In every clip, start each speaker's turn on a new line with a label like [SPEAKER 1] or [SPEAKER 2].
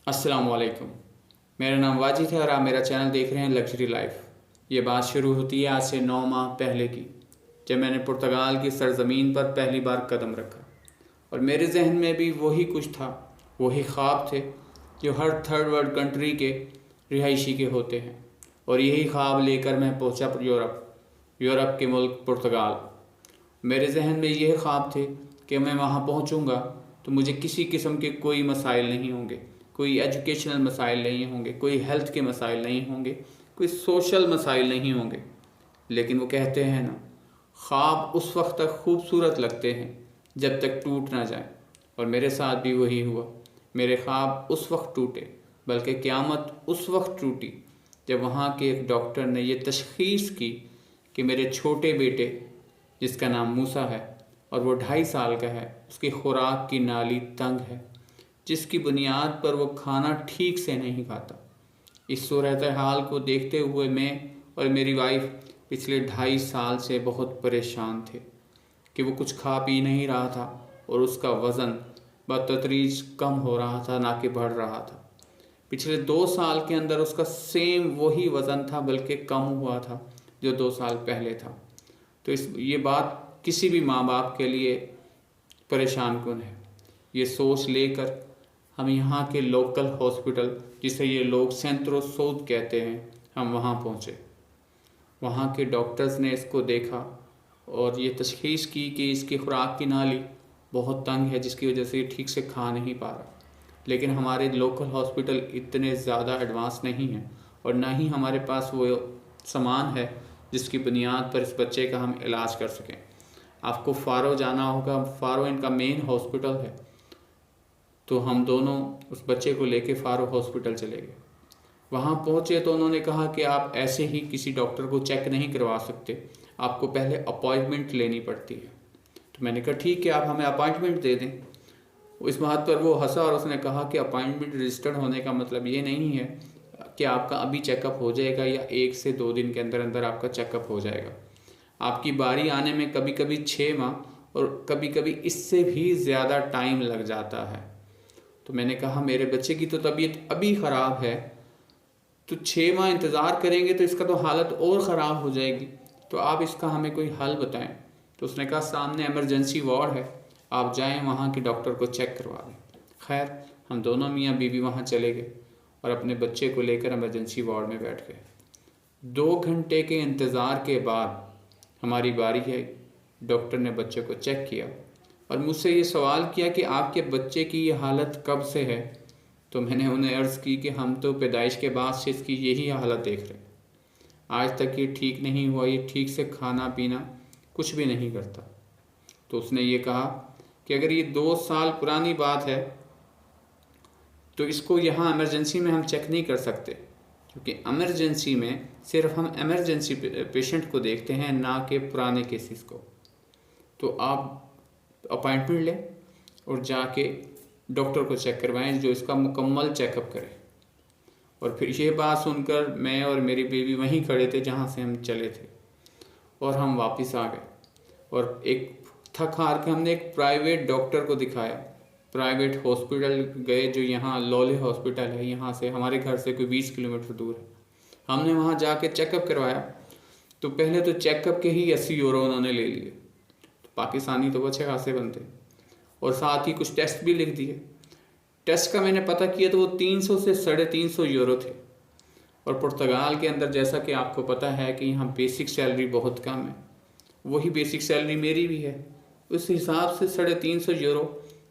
[SPEAKER 1] अस्सलामुअलैकुम। मेरा नाम वाजिद है और आप मेरा चैनल देख रहे हैं लग्जरी लाइफ। ये बात शुरू होती है आज से 9 माह पहले की, जब मैंने पुर्तगाल की सरज़मीन पर पहली बार कदम रखा। और मेरे जहन में भी वही कुछ था, वही ख्वाब थे जो हर थर्ड वर्ल्ड कंट्री के रिहायशी के होते हैं। और यही ख्वाब लेकर मैं पहुंचा यूरोप के मुल्क पुर्तगाल। मेरे जहन में ये ख्वाब थे कि मैं वहाँ पहुँचूँगा तो मुझे किसी किस्म के कोई मसाइल नहीं होंगे, कोई एजुकेशनल मसाइल नहीं होंगे, कोई हेल्थ के मसाइल नहीं होंगे, कोई सोशल मसाइल नहीं होंगे। लेकिन वो कहते हैं ना, ख्वाब उस वक्त तक खूबसूरत लगते हैं जब तक टूट ना जाए। और मेरे साथ भी वही हुआ। मेरे ख्वाब उस वक्त टूटे, बल्कि क़यामत उस वक्त टूटी जब वहाँ के एक डॉक्टर ने यह तशख़ीस की कि मेरे छोटे बेटे, जिसका नाम मूसा है और वो 2.5 साल का है, उसकी खुराक की नाली तंग है, जिसकी बुनियाद पर वो खाना ठीक से नहीं खाता। इस सूरत हाल को देखते हुए मैं और मेरी वाइफ पिछले 2.5 साल से बहुत परेशान थे कि वो कुछ खा पी नहीं रहा था और उसका वज़न बतदरीज कम हो रहा था, ना कि बढ़ रहा था। पिछले 2 साल के अंदर उसका सेम वही वज़न था, बल्कि कम हुआ था जो 2 साल पहले था। तो ये बात किसी भी माँ बाप के लिए परेशान कुन है। ये सोच लेकर हम यहाँ के लोकल हॉस्पिटल, जिसे ये लोग सेंट्रो साउथ कहते हैं, हम वहाँ पहुँचे। वहाँ के डॉक्टर्स ने इसको देखा और ये तशख़ीस की कि इसकी खुराक की नाली बहुत तंग है, जिसकी वजह से ये ठीक से खा नहीं पा रहा। लेकिन हमारे लोकल हॉस्पिटल इतने ज़्यादा एडवांस नहीं हैं और ना ही हमारे पास वो सामान है जिसकी बुनियाद पर इस बच्चे का हम इलाज कर सकें। आपको फ़ारो जाना होगा, फ़ारो इनका मेन हॉस्पिटल है। तो हम दोनों उस बच्चे को लेके फ़ारो हॉस्पिटल चले गए। वहाँ पहुँचे तो उन्होंने कहा कि आप ऐसे ही किसी डॉक्टर को चेक नहीं करवा सकते, आपको पहले अपॉइंटमेंट लेनी पड़ती है। तो मैंने कहा ठीक है, आप हमें अपॉइंटमेंट दे दें। इस बात पर वो हंसा और उसने कहा कि अपॉइंटमेंट रजिस्टर्ड होने का मतलब ये नहीं है कि आपका अभी चेकअप हो जाएगा या 1 से 2 दिन के अंदर अंदर आपका चेकअप हो जाएगा। आपकी बारी आने में कभी कभी 6 माह और कभी कभी इससे भी ज़्यादा टाइम लग जाता है। तो मैंने कहा मेरे बच्चे की तो तबीयत अभी ख़राब है, तो 6 माह इंतज़ार करेंगे तो इसका तो हालत और ख़राब हो जाएगी, तो आप इसका हमें कोई हल बताएं। तो उसने कहा सामने इमरजेंसी वार्ड है, आप जाएं वहाँ के डॉक्टर को चेक करवा दें। खैर, हम दोनों मियाँ बीवी वहाँ चले गए और अपने बच्चे को लेकर इमरजेंसी वार्ड में बैठ गए। 2 घंटे के इंतज़ार के बाद हमारी बारी है। डॉक्टर ने बच्चे को चेक किया और मुझसे ये सवाल किया कि आपके बच्चे की ये हालत कब से है। तो मैंने उन्हें अर्ज़ की कि हम तो पैदाइश के बाद से इसकी यही हालत देख रहे हैं, आज तक ये ठीक नहीं हुआ, ये ठीक से खाना पीना कुछ भी नहीं करता। तो उसने ये कहा कि अगर ये 2 साल पुरानी बात है तो इसको यहाँ इमरजेंसी में हम चेक नहीं कर सकते, क्योंकि इमरजेंसी में सिर्फ हम इमरजेंसी पेशेंट को देखते हैं, ना कि पुराने केसेस को। तो आप अपॉइंटमेंट लें और जाके डॉक्टर को चेक करवाएं जो इसका मुकम्मल चेकअप करे। और फिर ये बात सुनकर मैं और मेरी बीवी वहीं खड़े थे जहाँ से हम चले थे और हम वापस आ गए और एक थक हार के हमने एक प्राइवेट डॉक्टर को दिखाया। प्राइवेट हॉस्पिटल गए जो यहाँ लोले हॉस्पिटल है, यहाँ से हमारे घर से कोई 20 किलोमीटर दूर है। हमने वहाँ जाके चेकअप करवाया तो पहले तो चेकअप के ही 80 यूरो उन्होंने ले लिए। तो पाकिस्तानी तो अच्छे खासे बनते, और साथ ही कुछ टेस्ट भी लिख दिए। टेस्ट का मैंने पता किया तो वो 300 से 350 यूरो थे। और पुर्तगाल के अंदर जैसा कि आपको पता है कि यहाँ बेसिक सैलरी बहुत कम है, वही बेसिक सैलरी मेरी भी है, उस हिसाब से 350 यूरो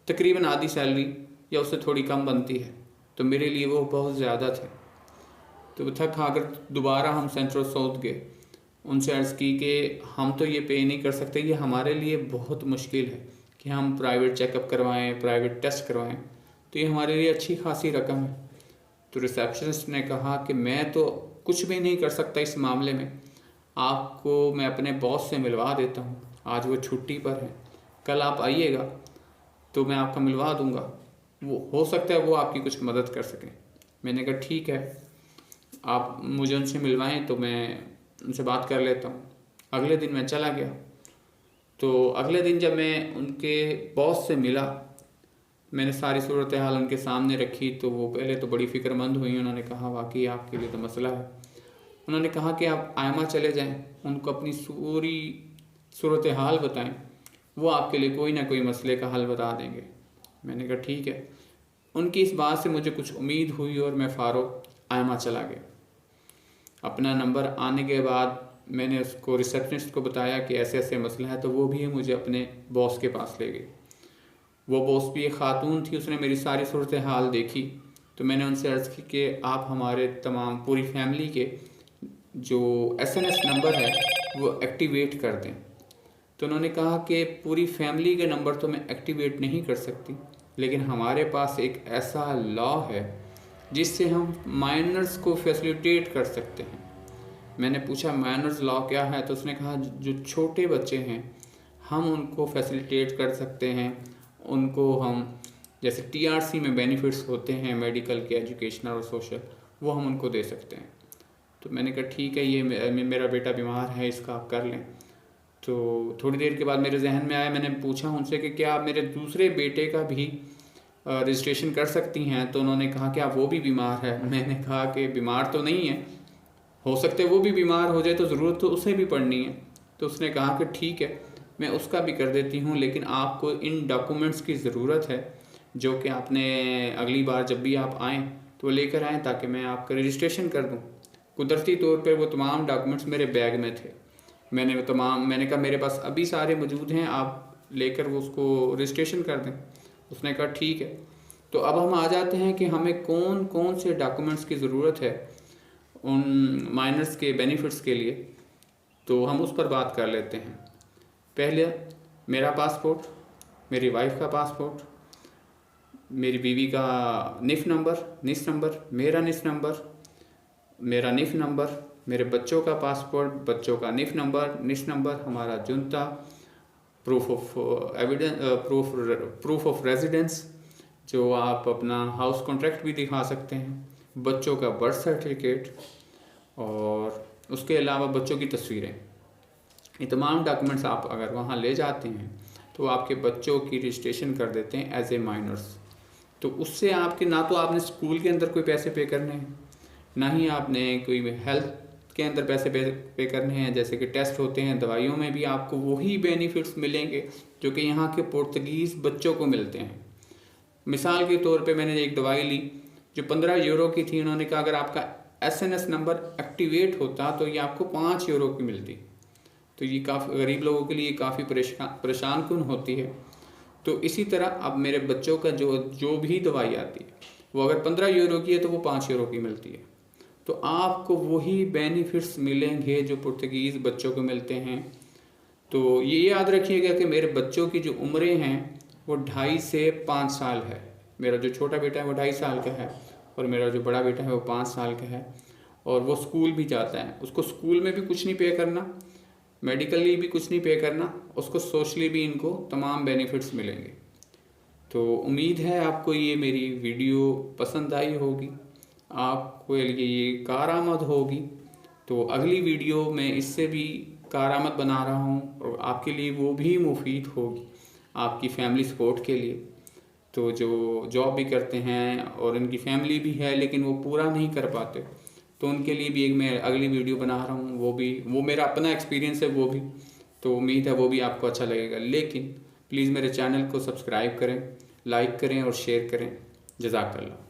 [SPEAKER 1] तकरीबन आधी सैलरी या उससे थोड़ी कम बनती है। तो मेरे लिए वो बहुत ज़्यादा थे। तो थक खाकर दोबारा हम सेंट्रल साउथ गए, उनसे अर्ज़ की कि हम तो ये पे नहीं कर सकते, ये हमारे लिए बहुत मुश्किल है कि हम प्राइवेट चेकअप करवाएं, प्राइवेट टेस्ट करवाएं, तो ये हमारे लिए अच्छी खासी रकम है। तो रिसेप्शनिस्ट ने कहा कि मैं तो कुछ भी नहीं कर सकता इस मामले में, आपको मैं अपने बॉस से मिलवा देता हूँ, आज वो छुट्टी पर है, कल आप आइएगा तो मैं आपका मिलवा दूँगा, वो हो सकता है वो आपकी कुछ मदद कर सकें। मैंने कहा ठीक है, आप मुझे उनसे मिलवाएं तो मैं उनसे बात कर लेता हूँ। अगले दिन मैं चला गया। तो अगले दिन जब मैं उनके बॉस से मिला मैंने सारी सूरत हाल उनके सामने रखी तो वो पहले तो बड़ी फ़िक्रमंद हुई। उन्होंने कहा वाकई आपके लिए तो मसला है। उन्होंने कहा कि आप आयमा चले जाएं, उनको अपनी पूरी सूरत हाल बताएं, वो आपके लिए कोई ना कोई मसले का हल बता देंगे। मैंने कहा ठीक है। उनकी इस बात से मुझे कुछ उम्मीद हुई और मैं फ़ारूक आयमा चला गया। अपना नंबर आने के बाद मैंने उसको रिसेप्शनिस्ट को बताया कि ऐसे ऐसे मसला है, तो वो भी मुझे अपने बॉस के पास ले गई। वो बॉस भी एक ख़ातून थी, उसने मेरी सारी सूरत हाल देखी। तो मैंने उनसे अर्ज़ की कि आप हमारे तमाम पूरी फैमिली के जो SMS नंबर है वो एक्टिवेट कर दें। तो उन्होंने कहा कि पूरी फैमिली के नंबर तो मैं एक्टिवेट नहीं कर सकती, लेकिन हमारे पास एक ऐसा लॉ है जिससे हम माइनर्स को फैसिलिटेट कर सकते हैं। मैंने पूछा माइनर्स लॉ क्या है? तो उसने कहा जो छोटे बच्चे हैं हम उनको फैसिलिटेट कर सकते हैं। उनको हम जैसे TRC में बेनिफिट्स होते हैं मेडिकल के, एजुकेशनल और सोशल, वो हम उनको दे सकते हैं। तो मैंने कहा ठीक है, ये मेरा बेटा बीमार है, इसका आप कर लें। तो थोड़ी देर के बाद मेरे जहन में आया, मैंने पूछा उनसे कि क्या आप मेरे दूसरे बेटे का भी रजिस्ट्रेशन कर सकती हैं? तो उन्होंने कहा कि आप वो भी बीमार है। मैंने कहा कि बीमार तो नहीं है, हो सकता है वो भी बीमार हो जाए तो ज़रूरत तो उसे भी पड़नी है। तो उसने कहा कि ठीक है, मैं उसका भी कर देती हूँ, लेकिन आपको इन डॉक्यूमेंट्स की ज़रूरत है जो कि आपने अगली बार जब भी आप आएँ तो वो लेकर आएँ ताकि मैं आपका रजिस्ट्रेशन कर दूँ। कुदरती तौर पर वो तमाम डॉक्यूमेंट्स मेरे बैग में थे। मैंने कहा मेरे पास अभी सारे मौजूद हैं, आप लेकर वो उसको रजिस्ट्रेशन कर दें। उसने कहा ठीक है। तो अब हम आ जाते हैं कि हमें कौन कौन से डॉक्यूमेंट्स की ज़रूरत है उन माइनर्स के बेनिफिट्स के लिए, तो हम उस पर बात कर लेते हैं। पहले मेरा पासपोर्ट, मेरी वाइफ का पासपोर्ट, मेरी बीवी का निस नंबर, मेरा निस नंबर, मेरा निस नंबर, मेरे बच्चों का पासपोर्ट, बच्चों का निस नंबर, हमारा जुनता, proof of evidence, proof of residence, जो आप अपना हाउस कॉन्ट्रैक्ट भी दिखा सकते हैं, बच्चों का बर्थ सर्टिफिकेट और उसके अलावा बच्चों की तस्वीरें। ये तमाम डॉक्यूमेंट्स आप अगर वहाँ ले जाते हैं तो आपके बच्चों की रजिस्ट्रेशन कर देते हैं एज ए माइनर्स। तो उससे आपके ना तो आपने स्कूल के अंदर कोई पैसे पे करने हैं, ना ही आपने कोई हेल्थ के अंदर पैसे पे करने हैं, जैसे कि टेस्ट होते हैं, दवाइयों में भी आपको वही बेनिफिट्स मिलेंगे जो कि यहाँ के पुर्तगीज़ बच्चों को मिलते हैं। मिसाल के तौर पे मैंने एक दवाई ली जो 15 यूरो की थी। उन्होंने कहा अगर आपका SMS नंबर एक्टिवेट होता तो ये आपको 5 यूरो की मिलती। तो ये काफ़ी गरीब लोगों के लिए काफ़ी परेशान कुन होती है। तो इसी तरह अब मेरे बच्चों का जो भी दवाई आती है वो अगर 15 यूरो की है तो वो 5 यूरो की मिलती है। तो आपको वही बेनिफिट्स मिलेंगे जो पुर्तगीज़ बच्चों को मिलते हैं। तो ये याद रखिएगा कि मेरे बच्चों की जो उम्रें हैं वो 2.5 से 5 साल है। मेरा जो छोटा बेटा है वो 2.5 साल का है और मेरा जो बड़ा बेटा है वो 5 साल का है। और वो स्कूल भी जाता है, उसको स्कूल में भी कुछ नहीं पे करना, मेडिकली भी कुछ नहीं पे करना, उसको सोशली भी इनको तमाम बेनिफिट्स मिलेंगे। तो उम्मीद है आपको ये मेरी वीडियो पसंद आई होगी, आपको ये कारआमद होगी। तो अगली वीडियो मैं इससे भी कारआमद बना रहा हूँ और आपके लिए वो भी मुफीद होगी, आपकी फैमिली सपोर्ट के लिए। तो जो जॉब भी करते हैं और इनकी फैमिली भी है लेकिन वो पूरा नहीं कर पाते, तो उनके लिए भी एक मैं अगली वीडियो बना रहा हूँ। वो मेरा अपना एक्सपीरियंस है वो भी, तो उम्मीद है वो भी आपको अच्छा लगेगा। लेकिन प्लीज़ मेरे चैनल को सब्सक्राइब करें, लाइक करें और शेयर करें। जज़ाकल्लाह।